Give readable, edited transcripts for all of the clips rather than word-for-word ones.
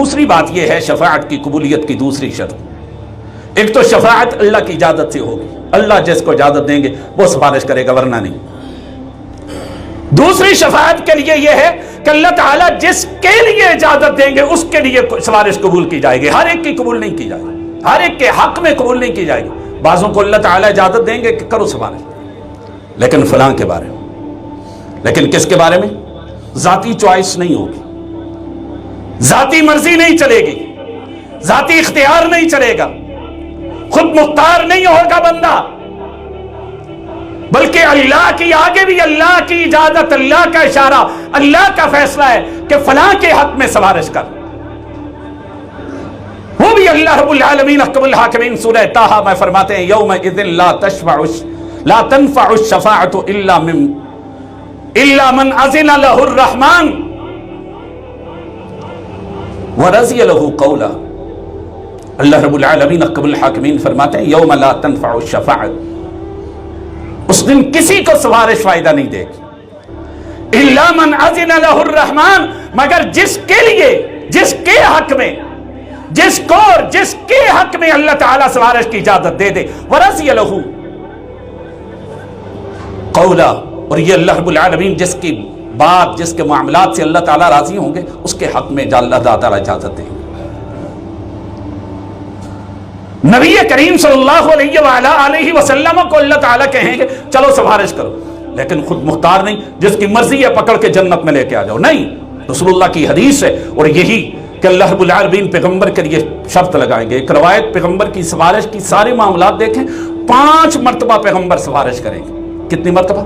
دوسری بات یہ ہے شفاعت کی قبولیت کی دوسری شرط، ایک تو شفاعت اللہ کی اجازت سے ہوگی، اللہ جس کو اجازت دیں گے وہ سفارش کرے گا ورنہ نہیں۔ دوسری شفاعت کے لیے یہ ہے کہ اللہ تعالیٰ جس کے لیے اجازت دیں گے اس کے لیے سفارش قبول کی جائے گی، ہر ایک کی قبول نہیں کی جائے گی، ہر ایک کے حق میں قبول نہیں کی جائے گی۔ بعضوں کو اللہ تعالیٰ اجازت دیں گے کہ کرو سفارش، لیکن فلاں کے بارے میں، لیکن کس کے بارے میں؟ ذاتی چوائس نہیں ہوگی، ذاتی مرضی نہیں چلے گی، ذاتی اختیار نہیں چلے گا، خود مختار نہیں ہوگا بندہ، بلکہ اللہ کی آگے بھی اللہ کی اجازت، اللہ کا اشارہ، اللہ کا فیصلہ ہے کہ فلاں کے حق میں سفارش کر، وہ بھی اللہ رب العالمین احکم الحاکمین سورہ طٰہٰ میں فرماتے ہیں یومئذ لا تنفع الشفاعۃ الا من اذن له الرحمن ورضی له قولا۔ اللہ رب العالمین احکم الحاکمین فرماتے ہیں یوم لا تنفع الشفاعۃ، اس دن کسی کو سفارش فائدہ نہیں دے گی، الا من اذن له الرحمن، مگر جس کے لیے، جس کے حق میں، جس کو اور جس کے حق میں اللہ تعالیٰ سفارش کی اجازت دے دے، ورضی له قولا، اور یہ اللہ رب العالمین جس کی بات، جس کے معاملات سے اللہ تعالیٰ راضی ہوں گے اس کے حق میں اللہ تعالیٰ اجازت دیں گے۔ نبی کریم صلی اللہ علیہ وآلہ وسلم کو اللہ تعالیٰ کہیں گے چلو سفارش کرو، لیکن خود مختار نہیں، جس کی مرضی ہے پکڑ کے جنت میں لے کے آ جاؤ، نہیں۔ رسول اللہ کی حدیث ہے، اور یہی کہ اللہ رب العالمین پیغمبر کے لیے شرط لگائیں گے۔ ایک روایت پیغمبر کی سفارش کی سارے معاملات دیکھیں، 5 مرتبہ پیغمبر سفارش کریں گے۔ کتنی مرتبہ؟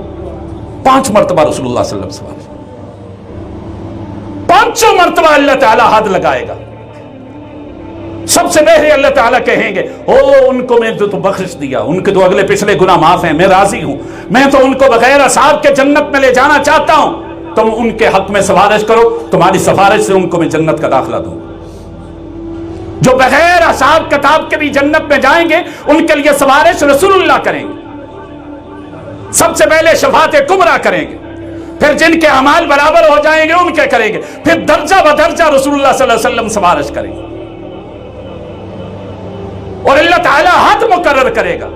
5 مرتبہ رسول اللہ صلی اللہ علیہ وسلم سفارش، 5 مرتبہ اللہ تعالیٰ حد لگائے گا۔ سب سے پہلے اللہ تعالیٰ کہیں گے ان کو میں تو بخش دیا، ان کے تو اگلے پچھلے گناہ معاف ہیں، میں راضی ہوں، میں تو ان کو بغیر حساب کے جنت میں لے جانا چاہتا ہوں، تم ان کے حق میں سفارش کرو، تمہاری سفارش سے ان کو میں جنت کا داخلہ دوں۔ جو بغیر حساب کتاب کے بھی جنت میں جائیں گے ان کے لیے سفارش رسول اللہ کریں گے، سب سے پہلے شفاعت کبریٰ کریں گے، پھر جن کے اعمال برابر ہو جائیں گے ان کے کریں گے، پھر درجہ بدرجہ رسول اللہ صلی اللہ علیہ وسلم سفارش کریں گے، اور اللہ تعالیٰ حد مقرر کرے گا،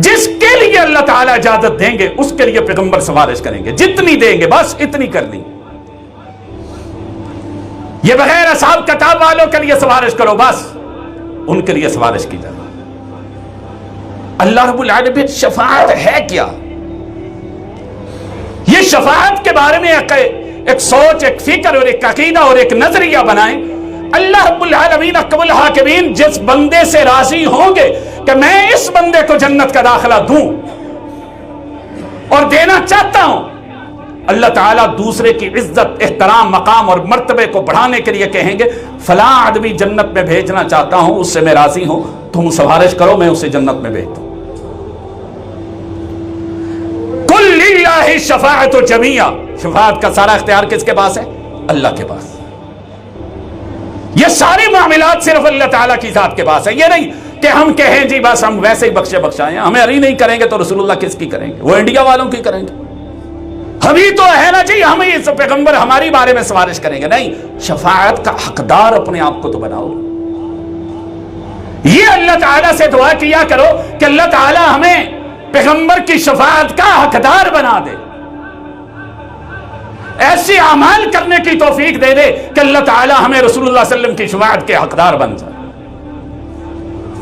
جس کے لیے اللہ تعالیٰ اجازت دیں گے اس کے لیے پیغمبر سفارش کریں گے، جتنی دیں گے بس اتنی کرنی۔ یہ بغیر حساب کتاب والوں کے لیے سفارش کرو، بس ان کے لیے سفارش کی جائے۔ اللہ رب العالمین شفاعت ہے کیا؟ یہ شفاعت کے بارے میں ایک سوچ، ایک فکر اور ایک عقیدہ اور ایک نظریہ بنائیں۔ اللہ رب العالمین احکم الحاکمین جس بندے سے راضی ہوں گے کہ میں اس بندے کو جنت کا داخلہ دوں اور دینا چاہتا ہوں، اللہ تعالیٰ دوسرے کی عزت، احترام، مقام اور مرتبے کو بڑھانے کے لیے کہیں گے فلاں آدمی جنت میں بھیجنا چاہتا ہوں، اس سے میں راضی ہوں، تم سفارش کرو میں اسے جنت میں بھیج دوں۔ قل للہ الشفاعۃ جمیعا، شفاعت کا سارا اختیار کس کے پاس ہے؟ اللہ کے پاس۔ یہ سارے معاملات صرف اللہ تعالیٰ کی ذات کے پاس ہے، یہ نہیں کہ ہم کہیں جی بس ہم ویسے ہی بخشائیں، ہمیں اری نہیں کریں گے تو رسول اللہ کس کی کریں گے؟ وہ انڈیا والوں کی کریں گے؟ ہمیں تو ہے نا جی ہمیں اس پیغمبر ہماری بارے میں سفارش کریں گے، نہیں، شفاعت کا حقدار اپنے آپ کو تو بناؤ۔ یہ اللہ تعالیٰ سے دعا کیا کرو کہ اللہ تعالیٰ ہمیں پیغمبر کی شفاعت کا حقدار بنا دے، ایسے اعمال کرنے کی توفیق دے دے کہ اللہ تعالیٰ ہمیں رسول اللہ صلی اللہ علیہ وسلم کی شفاعت کے حقدار بن جائے،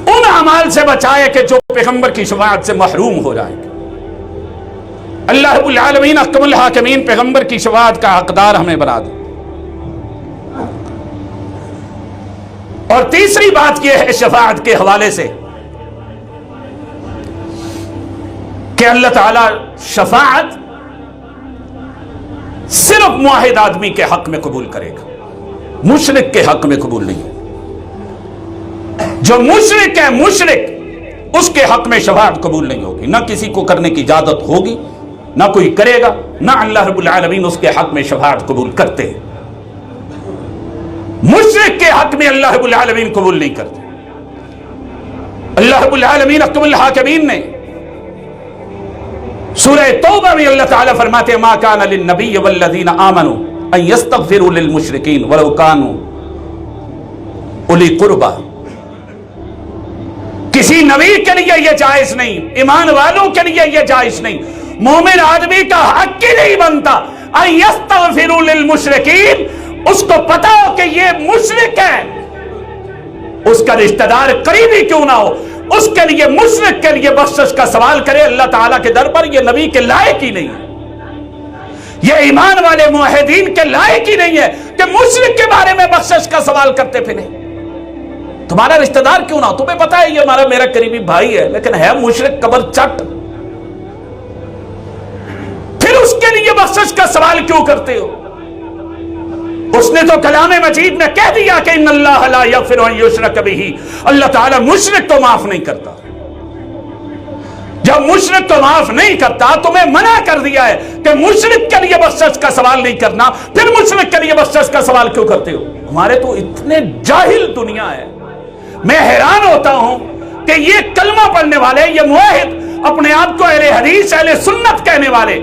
ان اعمال سے بچائے کہ جو پیغمبر کی شفاعت سے محروم ہو جائیں گے۔ اللہ رب العالمین احکم الحاکمین پیغمبر کی شفاعت کا حقدار ہمیں بنا دے۔ اور تیسری بات یہ ہے شفاعت کے حوالے سے کہ اللہ تعالیٰ شفاعت صرف موحد آدمی کے حق میں قبول کرے گا، مشرک کے حق میں قبول نہیں۔ جو مشرک ہے، مشرک، اس کے حق میں شفاعت قبول نہیں ہوگی، نہ کسی کو کرنے کی اجازت ہوگی، نہ کوئی کرے گا، نہ اللہ رب العالمین اس کے حق میں شفاعت قبول کرتے ہیں۔ مشرک کے حق میں اللہ رب العالمین قبول نہیں کرتے۔ اللہ رب العالمین احکم الحاکمین نے سورہ توبہ میں اللہ تعالیٰ فرماتے ہیں ما کان للنبی والذین آمنوا ان یستغفروا للمشرکین ولو کانوا اولی قربا. کسی نبی کے لیے یہ جائز نہیں، ایمان والوں کے لیے یہ جائز نہیں، مومن آدمی کا حق ہی نہیں بنتا ان یستغفروا للمشرکین. اس کو پتا ہو کہ یہ مشرک ہے، اس کا رشتہ دار قریبی کیوں نہ ہو، اس کے لیے مشرک کے لیے بخشش کا سوال کرے اللہ تعالیٰ کے در پر. یہ نبی کے لائق ہی نہیں ہے، یہ ایمان والے موحدین کے لائق ہی نہیں ہے کہ مشرک کے بارے میں بخشش کا سوال کرتے پھرے. تمہارا رشتہ دار کیوں نہ ہو، تمہیں پتا ہے یہ میرا قریبی بھائی ہے لیکن ہے مشرک قبر چٹ، پھر اس کے لیے بخشش کا سوال کیوں کرتے ہو؟ اس نے تو کلام مجید میں کہہ دیا کہ ان اللہ لا یغفر ان یشرک بہ، اللہ تعالیٰ مشرک تو معاف نہیں کرتا. جب مشرک تو معاف نہیں کرتا، تمہیں منع کر دیا ہے کہ مشرک کے لیے بخشش کا سوال نہیں کرنا، پھر مشرک کے لیے بخشش کا سوال کیوں کرتے ہو؟ ہمارے تو اتنے جاہل دنیا ہے، میں حیران ہوتا ہوں کہ یہ کلمہ پڑھنے والے، یہ موحد، اپنے آپ کو اہل حدیث اہل سنت کہنے والے،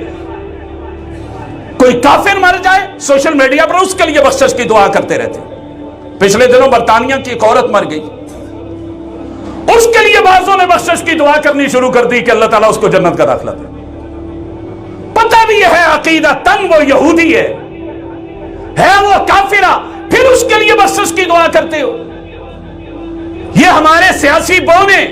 کوئی کافر مر جائے سوشل میڈیا پر اس کے لیے بخشش کی دعا کرتے رہتے. پچھلے دنوں برطانیہ کی ایک عورت مر گئی، اس کے لیے بعضوں نے بخشش کی دعا کرنی شروع کر دی کہ اللہ تعالیٰ اس کو جنت کا داخلہ دے. پتہ بھی ہے عقیدہ تن وہ یہودی ہے وہ کافرہ، پھر اس کے لیے بخشش کی دعا کرتے ہو. یہ ہمارے سیاسی بونے،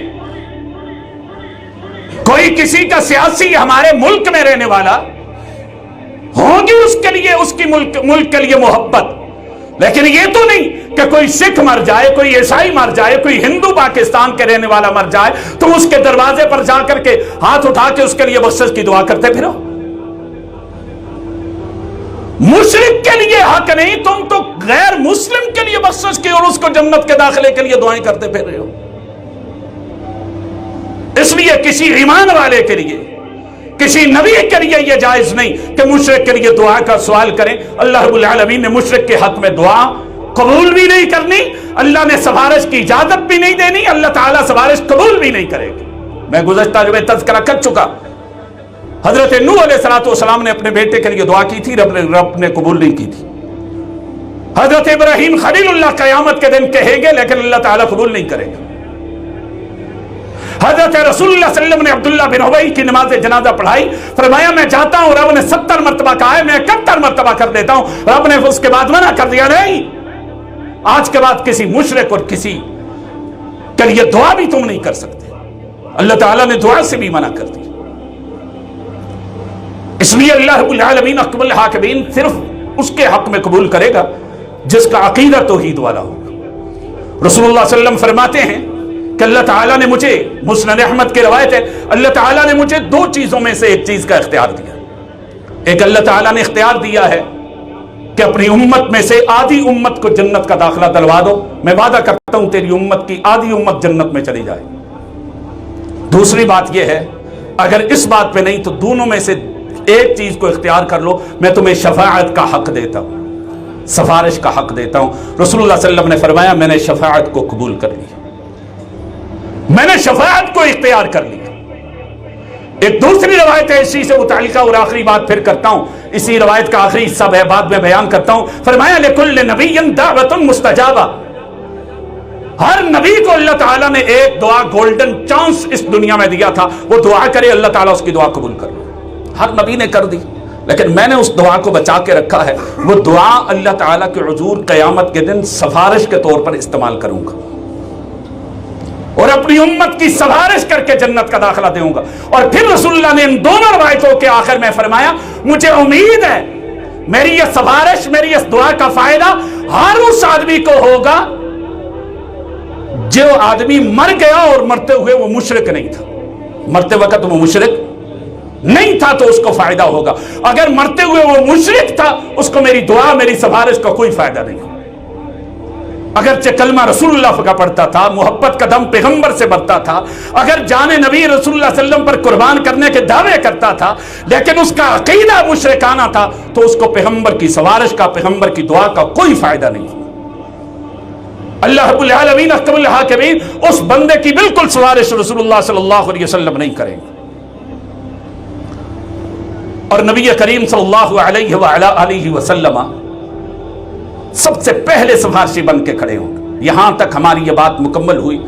کوئی کسی کا سیاسی ہمارے ملک میں رہنے والا ہوگی اس کے لیے، اس کی ملک کے لیے محبت، لیکن یہ تو نہیں کہ کوئی سکھ مر جائے، کوئی عیسائی مر جائے، کوئی ہندو پاکستان کے رہنے والا مر جائے تو اس کے دروازے پر جا کر کے ہاتھ اٹھا کے اس کے لیے بخشش کی دعا کرتے پھرو. مشرک کے لیے حق نہیں، تم تو غیر مسلم کے لیے بخشش کی اور اس کو جنت کے داخلے کے لیے دعائیں کرتے پھر رہے ہو. اس لیے کسی ایمان والے کے لیے، کسی نبی کے لیے یہ جائز نہیں کہ مشرک کے لیے دعا کا سوال کریں. اللہ رب العالمین نے مشرک کے حق میں دعا قبول بھی نہیں کرنی، اللہ نے سفارش کی اجازت بھی نہیں دینی، اللہ تعالیٰ سفارش قبول بھی نہیں کرے گی. میں گزشتہ جو تذکرہ کر چکا، حضرت نوح علیہ السلام نے اپنے بیٹے کے لیے دعا کی تھی، رب نے قبول نہیں کی تھی. حضرت ابراہیم خلیل اللہ قیامت کے دن کہیں گے لیکن اللہ تعالیٰ قبول نہیں کرے گا. حضرت رسول اللہ صلی اللہ علیہ وسلم نے عبداللہ بن ابی کی نماز جنازہ پڑھائی، فرمایا میں جاتا ہوں، رب نے 70 مرتبہ کہا ہے، میں 71 مرتبہ کر دیتا ہوں. رب نے اس کے بعد منع کر دیا، نہیں، آج کے بعد کسی مشرک اور کسی کے لیے دعا بھی تم نہیں کر سکتے. اللہ تعالیٰ نے دعا سے بھی منع کر دی. اس لیے اللہ رب العالمین اکبر الحاکمین صرف اس کے حق میں قبول کرے گا جس کا عقیدہ توحید والا ہوگا. رسول اللہ صلی اللہ علیہ وسلم فرماتے ہیں کہ اللہ تعالیٰ نے مجھے، مسند احمد کی روایت ہے، اللہ تعالیٰ نے مجھے 2 چیزوں میں سے ایک چیز کا اختیار دیا. ایک اللہ تعالیٰ نے اختیار دیا ہے کہ اپنی امت میں سے آدھی امت کو جنت کا داخلہ دلوا دو، میں وعدہ کرتا ہوں تیری امت کی آدھی امت جنت میں چلی جائے. دوسری بات یہ ہے اگر اس بات پہ نہیں تو دونوں میں سے ایک چیز کو اختیار کر لو، میں تمہیں شفاعت کا حق دیتا ہوں، سفارش کا حق دیتا ہوں. رسول اللہ صلی اللہ علیہ وسلم نے فرمایا میں نے شفاعت کو قبول کر لیا، میں نے شفاعت کو اختیار کر لیا. ایک دوسری روایت ہے اسی سے متعلقہ، اور آخری بات پھر کرتا ہوں، اسی روایت کا آخری حصہ ہے بعد میں بیان کرتا ہوں. فرمایا لِكُلِّ نَبِيٍّ دَعْوَةٌ مُسْتَجَابَةٌ، ہر نبی کو اللہ تعالیٰ نے ایک دعا گولڈن چانس اس دنیا میں دیا تھا، وہ دعا کرے اللہ تعالیٰ اس کی دعا قبول کر لے. ہر نبی نے کر دی، لیکن میں نے اس دعا کو بچا کے رکھا ہے. وہ دعا اللہ تعالیٰ کے حضور قیامت کے دن سفارش کے طور پر استعمال کروں گا اور اپنی امت کی سفارش کر کے جنت کا داخلہ دوں گا. اور پھر رسول اللہ نے ان دونوں روایتوں کے آخر میں فرمایا مجھے امید ہے میری یہ سفارش، میری اس دعا کا فائدہ ہر اس آدمی کو ہوگا جو آدمی مر گیا اور مرتے ہوئے وہ مشرک نہیں تھا. مرتے وقت وہ مشرک نہیں تھا تو اس کو فائدہ ہوگا. اگر مرتے ہوئے وہ مشرک تھا اس کو میری دعا، میری سفارش کا کوئی فائدہ نہیں. اگرچہ کلمہ رسول اللہ کا پڑھتا تھا، محبت کا دم پیغمبر سے بڑھتا تھا، اگر جان نبی رسول اللہ صلی اللہ علیہ وسلم پر قربان کرنے کے دعوے کرتا تھا، لیکن اس کا عقیدہ مشرکانہ تھا تو اس کو پیغمبر کی سفارش کا، پیغمبر کی دعا کا کوئی فائدہ نہیں. اللہ رب العالمین احکم الحاکمین اس بندے کی بالکل سفارش رسول اللہ صلی اللہ علیہ وسلم نہیں کریں گے. اور نبی کریم صلی اللہ علیہ وآلہ وسلم سب سے پہلے سفارشی بن کے کھڑے ہوں گے۔ یہاں تک ہماری یہ بات مکمل ہوئی